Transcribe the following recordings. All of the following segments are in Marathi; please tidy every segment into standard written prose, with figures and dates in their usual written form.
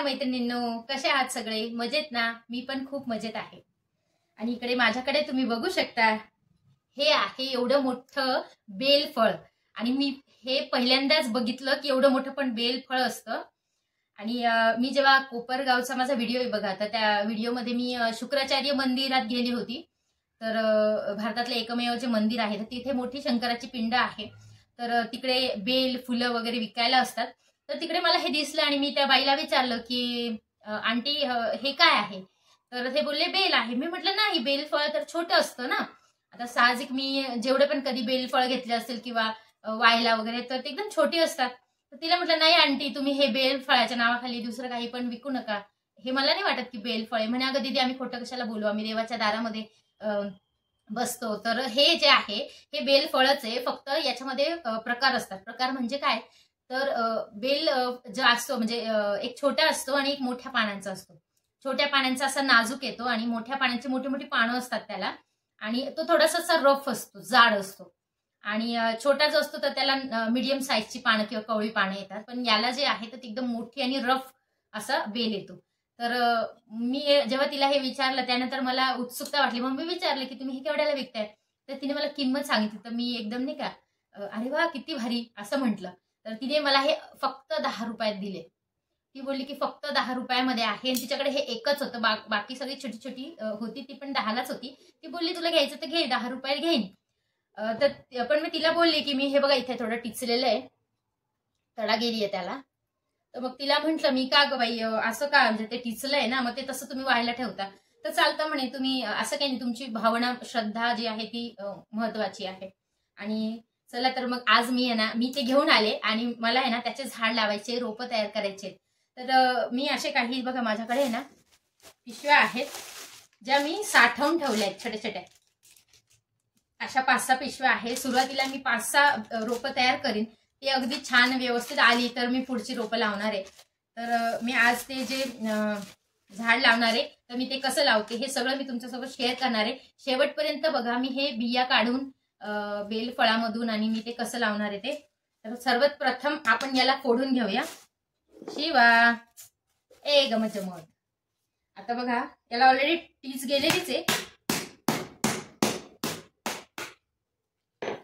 मैत्रिणींनो, कसे आहात सगळे? मजेत ना? मी पण खूप मजेत आहे. आणि इकडे माझ्याकडे तुम्ही बघू शकता, हे आहे एवढं मोठं बेलफळ. आणि मी हे पहिल्यांदाच बघितलं की एवढं मोठं पण बेलफळ असतं. आणि मी जेव्हा कोपरगावचा माझा व्हिडिओ आहे बघा, तर त्या व्हिडिओमध्ये मी शुक्राचार्य मंदिरात गेली होती. तर भारतातलं एकमेव जे मंदिर आहे, तर तिथे मोठी शंकराची पिंड आहे. तर तिकडे बेल फुलं वगैरे विकायला असतात. तर तिकडे मला हे दिसलं आणि मी त्या बाईला विचारलं की आंटी हे काय आहे? तर ते बोलले बेल आहे. मी म्हटलं नाही, बेलफळ तर छोटं असतं ना. आता साहजिक मी जेवढे पण कधी बेलफळ घेतले असेल किंवा वायला वगैरे, तर ते एकदम छोटी असतात. तर तिला म्हटलं नाही आंटी, तुम्ही हे बेलफळाच्या नावाखाली दुसरं काही पण विकू नका. हे मला नाही वाटत की बेलफळ आहे. म्हणे अगं दीदी, आम्ही खोटं कशाला बोलू, आम्ही देवाच्या दारामध्ये बसतो. तर हे जे आहे हे बेलफळच आहे, फक्त याच्यामध्ये प्रकार असतात. प्रकार म्हणजे काय? तर बेल जो असतो म्हणजे एक छोटा असतो आणि एक मोठ्या पानांचा असतो. छोट्या पानांचा असा नाजूक येतो आणि मोठ्या पानांची मोठी मोठी पानं असतात त्याला. आणि तो थोडासा असा रफ असतो, जाड असतो. आणि छोटा जो असतो तर त्याला मीडियम साईजची पानं किंवा कवळी पानं येतात. पण याला जे आहे तर ती एकदम मोठी आणि रफ असा बेल येतो. तर मी जेव्हा तिला हे विचारलं त्यानंतर मला उत्सुकता वाटली. मग मी विचारलं की तुम्ही हे केवढ्याला विकताय? तर तिने मला किंमत सांगितली. तर मी एकदम नाही का अरे वा किती भारी असं म्हटलं. तर तिने मला हे फक्त 10 रुपयात दिले. ती बोलली की फक्त 10 रुपयामध्ये आहे. आणि तिच्याकडे हे एकच होतं, बाकी सगळी छोटी छोटी होती, ती पण 10लाच होती. ती बोलली तुला घ्यायचं तर घे, 10 रुपयात घेईन. तर पण मी तिला बोलली की मी हे बघा इथे थोडं टिचलेलं आहे, तडा गेली आहे त्याला. तर मग तिला म्हटलं मी का ग बाई असं का, म्हणजे ते टिचलंय ना, मग ते तसं तुम्ही व्हायला ठेवता तर चालतं म्हणे. तुम्ही असं काही नाही, तुमची भावना श्रद्धा जी आहे ती महत्वाची आहे. आणि चला तर मग आज मी आहे ना, मी ते घेऊन आले आणि मला आहे ना त्याचे झाड लावायचे, रोपं तयार करायचे. तर मी असे काही बघा माझ्याकडे आहे ना पिशव्या आहेत, ज्या मी साठवून ठेवल्या आहेत छोट्या छोट्या. अशा 5-6 पिशव्या आहेत. सुरुवातीला मी 5-6 रोपं तयार करीन. ती अगदी छान व्यवस्थित आली तर मी पुढची रोपं लावणार आहे. तर मी आज ते जे झाड लावणार आहे तर मी ते कसं लावते हे सगळं मी तुमच्यासोबत शेअर करणार आहे. शेवटपर्यंत बघा. मी हे बिया काढून बेलफळामधून आणि मी ते कसं लावणार आहे ते. तर सर्वात प्रथम आपण याला फोडून घेऊया. शिवा ए गमत. आता बघा याला ऑलरेडी टीच गेलेलीच आहे.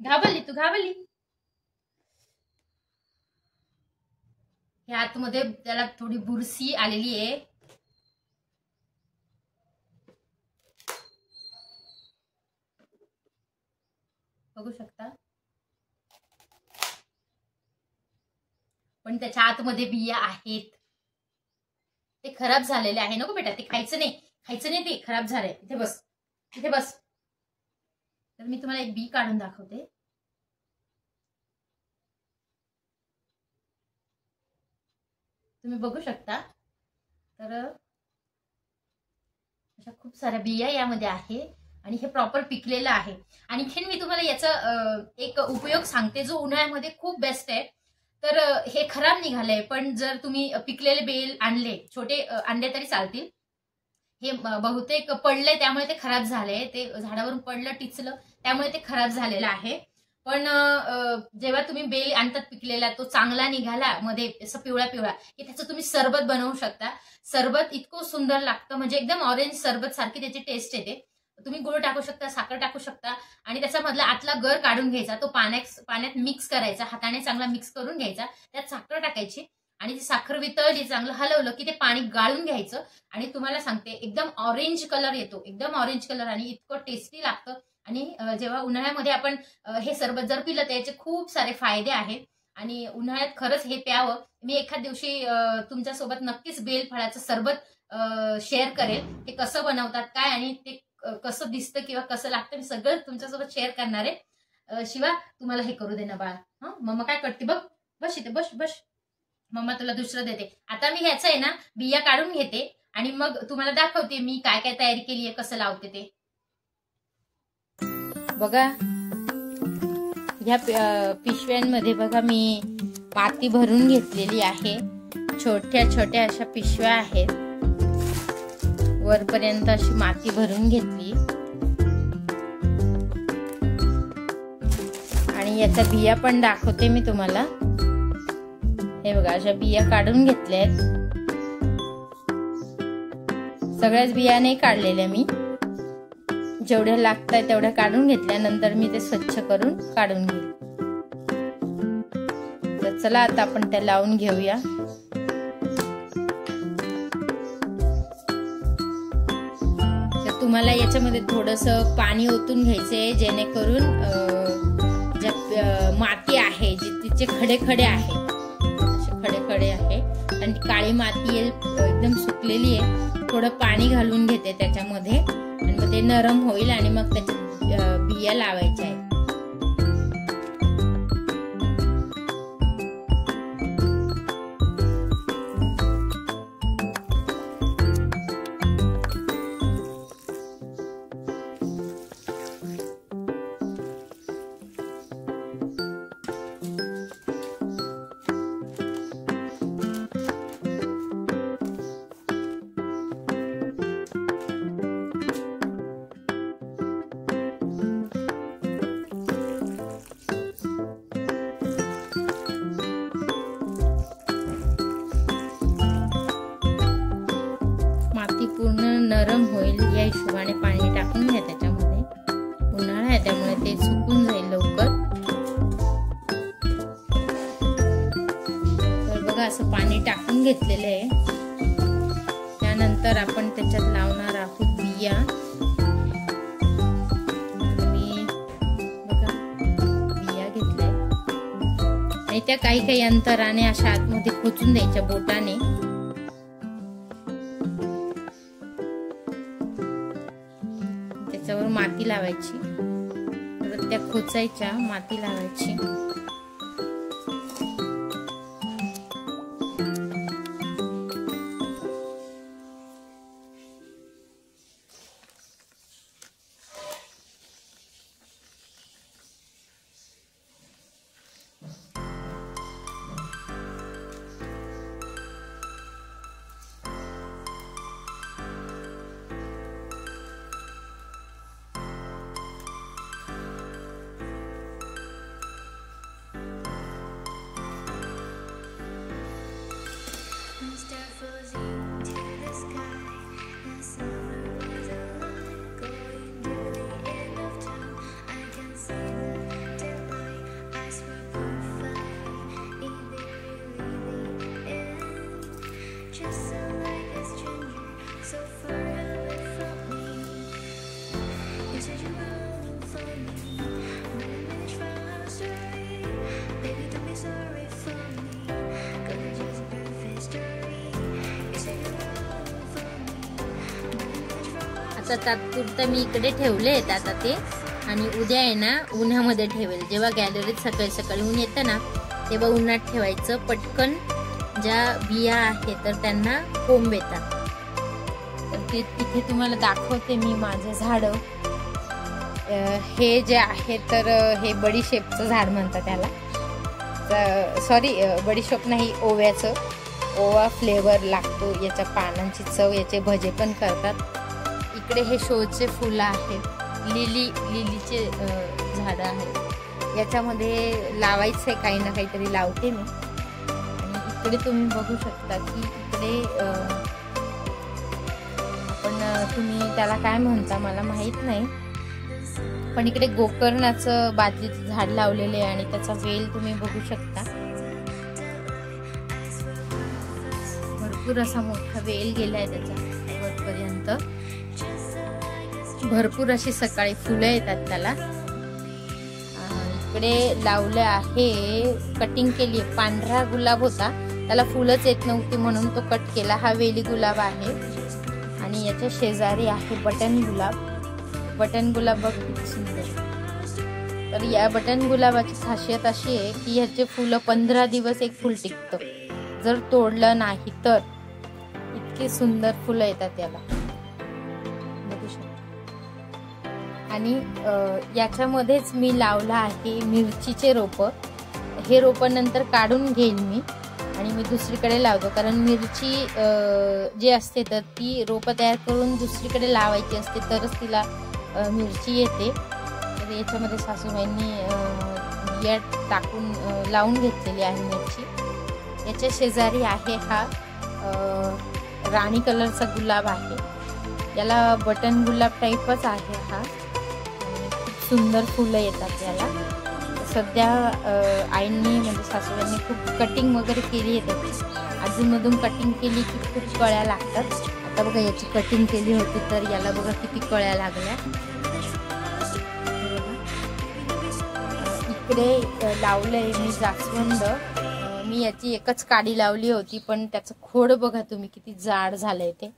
घाबरली तू, घाबरली. ह्या आतमध्ये त्याला थोडी बुरशी आलेली आहे. बघू शकता. पण त्याच्या आतमध्ये बिया आहेत. ते खराब झालेले आहे. नको बेटा, ते खायचं नाही, खायचं नाही, ते खराब झालंय. इथे बस, इथे बस. तर मी तुम्हाला एक बी काढून दाखवते. तुम्ही बघू शकता. तर अशा खूप साऱ्या बिया यामध्ये आहे आणि हे प्रॉपर पिकलेलं आहे. आणखीन मी तुम्हाला याचा एक उपयोग सांगते जो उन्हाळ्यामध्ये खूप बेस्ट आहे. तर हे खराब निघालंय, पण जर तुम्ही पिकलेले बेल आणले, छोटे आणले तरी चालतील. हे बहुतेक पडलंय त्यामुळे ते खराब झालंय. ते झाडावरून पडलं, टिचलं, त्यामुळे ते खराब झालेलं आहे. पण जेव्हा तुम्ही बेल आणतात पिकलेला, तो चांगला निघाला मध्ये असं पिवळा पिवळा, की त्याचं तुम्ही सरबत बनवू शकता. सरबत इतकं सुंदर लागतं, म्हणजे एकदम ऑरेंज सरबत सारखी त्याची टेस्ट येते. तुम्ही गुळ टाकू शकता, साखर टाकू शकता आणि त्याचा मधला आतला गर काढून घ्यायचा, तो पाण्यात मिक्स करायचा, हाताने चांगला मिक्स करून घ्यायचा, त्यात साखर टाकायची आणि ती साखर वितळली, चांगलं हलवलं की ते पाणी गाळून घ्यायचं. आणि तुम्हाला सांगते एकदम ऑरेंज कलर येतो, एकदम ऑरेंज कलर, आणि इतकं टेस्टी लागतं. आणि जेव्हा उन्हाळ्यामध्ये आपण हे सरबत जर पिलं तर याचे खूप सारे फायदे आहेत. आणि उन्हाळ्यात खरंच हे प्यावं. मी एखाद दिवशी तुमच्यासोबत नक्कीच बेलफळाचं सरबत शेअर करेल. ते कसं बनवतात काय आणि ते कसं दिसतं किंवा कसं लागतं, मी सगळं तुमच्यासोबत शेअर करणार आहे. शिवा तुम्हाला हे करू दे ना बाळा. हा मम्मा काय करते बघ, बस इथे बस बस, मम्मा तुला दुसरं देते. आता मी ह्याचं आहे ना बिया काढून घेते आणि मग तुम्हाला दाखवते मी काय काय तयारी केली आहे, कसं लावते ते. बघा ह्या पिशव्यांमध्ये बघा मी माती भरून घेतलेली आहे. छोट्या छोट्या अशा पिशव्या आहेत, वरपर्यंत अशी माती भरून घेतली. आणि याच्या बिया पण दाखवते मी तुम्हाला. हे बघा अशा बिया काढून घेतल्यात. सगळ्याच बिया नाही काढलेल्या मी, जेवढ्या लागतात तेवढ्या काढून घेतल्यानंतर मी ते स्वच्छ करून काढून घेईल. तर चला आता आपण त्या लावून घेऊया. तर तुम्हाला याच्यामध्ये थोडंसं पाणी ओतून घ्यायचंय, जेणेकरून ज्या माती आहे जी तिचे खडे खडे आहे, असे खडे खडे आहे आणि काळी माती एकदम सुकलेली आहे, थोडं पाणी घालून घेते त्याच्यामध्ये आणि मग ते नरम होईल आणि मग त्याच्या बिया लावायच्या आहेत. पूर्ण नरम होईल या हिशोबाने पाणी टाकून घ्या त्याच्यामध्ये. उन्हाळा आहे त्यामुळे ते सुकून जाईल लवकर. तर बघा असं पाणी टाकून घेतलेलं आहे. त्यानंतर आपण त्याच्यात लावणार आहोत बिया. मी बघा बिया घेतल्या आणि त्या काही काही अंतराने अशा आतमध्ये खोचून द्यायच्या बोटाने. त्याच्यावर माती लावायची, परत त्या खोचायच्या, माती लावायची. आता तात्पुरतं मी इकडे ठेवले आहेत आता ते, आणि उद्या आहे ना उन्हामध्ये ठेवेल. जेव्हा गॅलरीत सकाळी सकाळी ऊन येतं ना तेव्हा उन्हात ठेवायचं. पटकन ज्या बिया आहेत तर त्यांना कोंब येतात. तर ते तिथे तुम्हाला दाखवते मी माझं झाड. हे जे आहे तर हे बडीशेपचं झाड म्हणतात त्याला. सॉरी बडीशेप नाही, ओव्याचं. ओवा फ्लेवर लागतो याच्या पानांची चव. याचे भजे पण करतात. इकडे हे शोचे फुलं आहेत, लिलीचे झाडं आहेत. याच्यामध्ये लावायचं आहे, काही ना काहीतरी लावते मी. आणि इकडे तुम्ही बघू शकता की इकडे तुम्ही त्याला काय म्हणता मला माहित नाही, पण इकडे गोकर्णाचं बादलीचं झाड लावलेले आहे आणि त्याचा वेल तुम्ही बघू शकता. भरपूर असा मोठा वेल गेलाय त्याच्या वरपर्यंत. भरपूर अशी सकाळी फुलं येतात त्याला. इकडे लावलं आहे, कटिंग केली आहे. पांढरा गुलाब होता, त्याला फुलंच येत नव्हती म्हणून तो कट केला. हा वेली गुलाब आहे आणि याच्या शेजारी आहे बटन गुलाब. बटन गुलाब बघ किती सुंदर. तर या बटन गुलाबाची खासियत अशी आहे की ह्याचे फुलं 15 दिवस एक फुल टिकतं, जर तोडलं नाही तर. इतके सुंदर फुलं येतात याला, बघू शकता. आणि याच्यामध्येच मी लावलं आहे मिरचीचे रोपं. हे रोपं नंतर काढून घेईन मी आणि मी दुसरीकडे लावतो, कारण मिरची जी असते तर ती रोपं तयार करून दुसरीकडे लावायची असते तरच तिला मिरची येते. तर याच्यामध्ये सासूबाईंनी बिया टाकून लावून घेतलेली आहे मिरची. याच्या शेजारी आहे हा राणी कलरचा गुलाब आहे. याला बटन गुलाब टाईपच आहे हा, खूप सुंदर फुलं येतात याला. सध्या आईंनी म्हणजे सासूबाईंनी खूप कटिंग वगैरे केली आहे त्याची, अजूनमधून कटिंग केली की खूप कळ्या लागतात. आता बघा याची कटिंग केली होती तर याला बघा किती कळ्या लागल्या. इकडे लावलंय मी जास्वंद. मी याची एकच काडी लावली होती पण त्याचं खोड बघा तुम्ही किती जाड झालंय. ते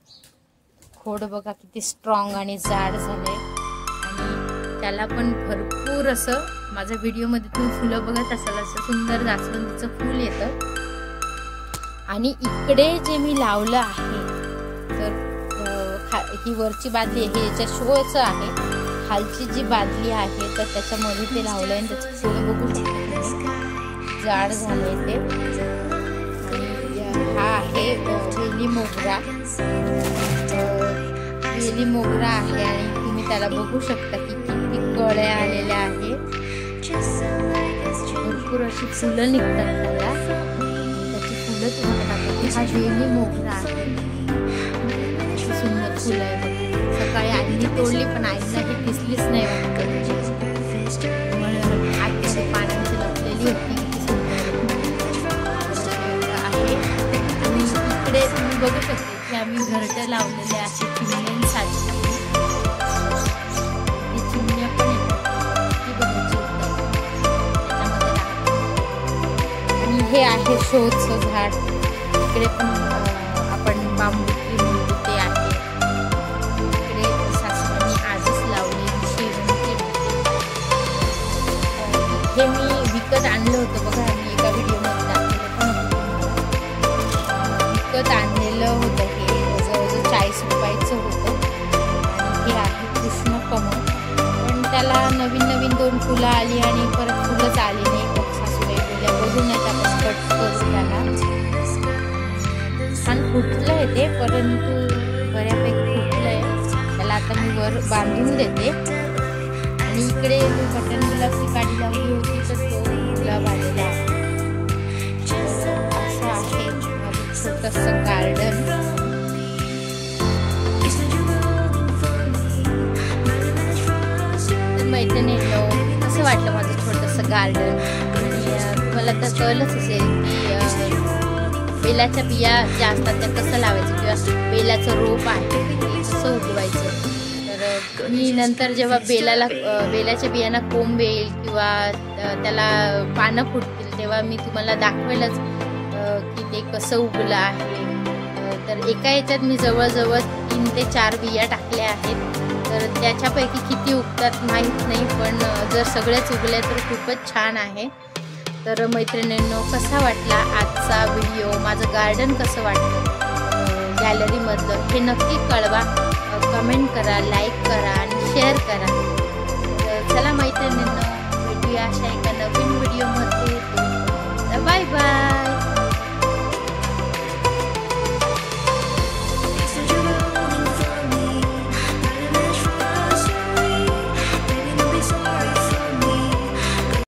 खोड बघा किती स्ट्रॉंग आणि जाड झालंय आणि त्याला पण भरपूर असं माझ्या व्हिडिओमध्ये तुम्ही फुलं बघत असाल असं सुंदर जास्वंदीचं फूल येतं. आणि इकडे जे मी लावलं आहे तर ही वरची बादली आहे, हे याच्या शोचं आहे. खालची जी बादली आहे तर त्याच्यामध्ये ते लावलं आहे आणि त्याचं फूल बघू शकतो जाड झालंय ते. हा आहे वेली मोगरा. वेली मोगरा आहे आणि तुम्ही त्याला बघू शकता की किती कळ्या आलेल्या आहेत. भरपूर अशी फुलं निघतात त्याला. त्याची फुलं तुम्हाला दाखवते. हा वेली मोगरा आहे, सुंदर फुलं आहे. सकाळी आईने तोडली पण आईला ही दिसलीच नाही वाटतं. आतमध्ये पानांची लपलेली होती आहे. आणि इकडे तुम्ही बघू शकता की आम्ही घरटे लावलेले आहे चिमण्यांसाठी. ते चिमण्या पण आणि हे आहे शोचं झाड. इकडे पण आपण बांबू ते आहे. इकडे सासूबाईंनी आजच लावले शेवंती. हे मी विकत आणलं होतं बघा, मी एका व्हिडिओमध्ये दाखवलं पण विकत आणलेलं होतं. हे जवळजवळ 40 रुपयाचं होतं. आणि हे आहे कृष्ण कमळ. पण त्याला नवीन नवीन 2 फुलं आली आणि परत फुलंच आली नाही. सासूबाई बोलल्या बघून नाही आपण कट करू त्याला. छान फुटलं आहे ते, परंतु बऱ्यापैकी फुटलं आहे. त्याला आता मी वर बांधून देते. आणि इकडे बटन गुलाबची काडी लावली होती तर तो गुलाब आलेला आहे. असं आहे माझं छोटंसं गार्डन. तर मैत्रिणींनो कसं वाटलं माझं छोटंसं गार्डन. आणि तुम्हाला तर कळलंच असेल की बेलाच्या बिया ज्या असतात त्या कसं लावायचं किंवा बेलाचं रोप आहे ते कसं उगवायचं. तर मी नंतर जेव्हा बेलाच्या बियांना कोंब येईल किंवा त्याला पानं फुटतील तेव्हा मी तुम्हाला दाखवेलच की ते कसं उगलं आहे. तर एका याच्यात मी जवळजवळ 3 ते 4 बिया टाकल्या आहेत. तर त्याच्यापैकी किती उगतात माहीत नाही, पण जर सगळेच उगले तर खूपच छान आहे. तर मैत्रिणींनो कसा वाटला आजचा व्हिडिओ, माझं गार्डन कसं वाटलं गॅलरीमधलं हे नक्की कळवा. कमेंट करा, लाईक करा आणि शेअर करा. तर चला मैत्रिणींनो भेटूया अशा एका नवीन व्हिडिओमध्ये. Bye bye.